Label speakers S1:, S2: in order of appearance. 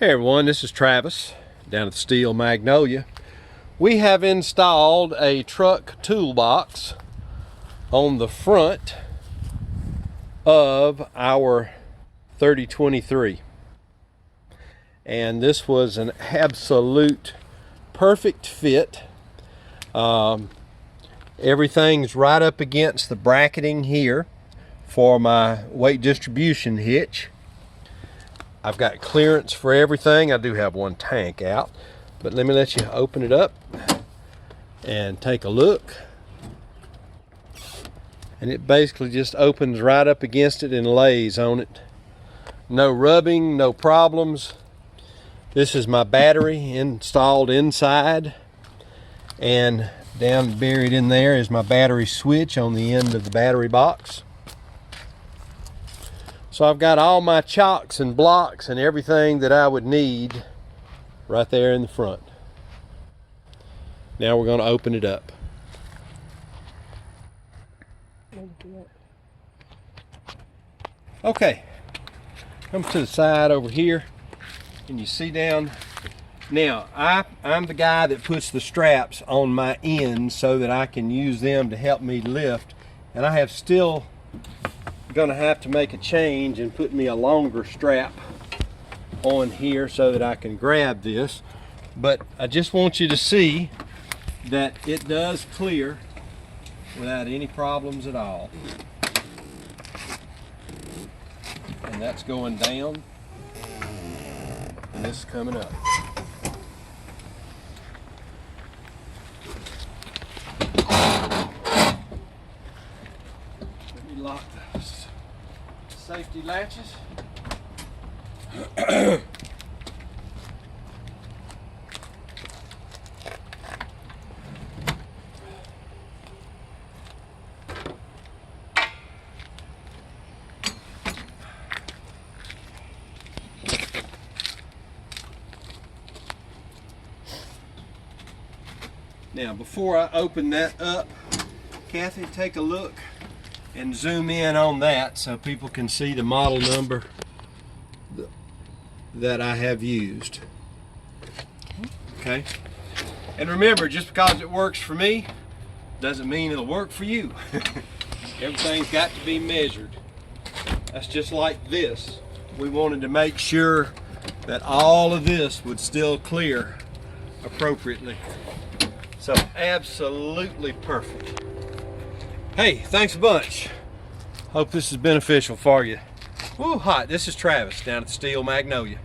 S1: Hey everyone, this is Travis down at the Steel Magnolia. We have installed a truck toolbox on the front of our 3023, and this was an absolute perfect fit. Everything's right up against the bracketing here for my weight distribution hitch. I've got clearance for everything. I do have one tank out, but let me let you open it up and take a look. And it basically just opens right up against it and lays on it. No rubbing, no problems. This is my battery installed inside, and down buried in there is my battery switch on the end of the battery box. So I've got all my chocks and blocks and everything that I would need right there in the front. Now we're going to open it up. Okay, come to the side over here and you see down. Now I'm the guy that puts the straps on my ends so that I can use them to help me lift, and I have still gonna have to make a change and put me a longer strap on here so that I can grab this. But I just want you to see that it does clear without any problems at all. And that's going down, and this is coming up. Let me lock the safety latches. Now, before I open that up, Kathy, take a look and zoom in on that so people can see the model number that I have used. Okay? And remember, just because it works for me doesn't mean it'll work for you. Everything's got to be measured. That's just like this. We wanted to make sure that all of this would still clear appropriately. So absolutely perfect. Hey, thanks a bunch. Hope this is beneficial for you. Woo, hot. This is Travis down at the Steel Magnolia.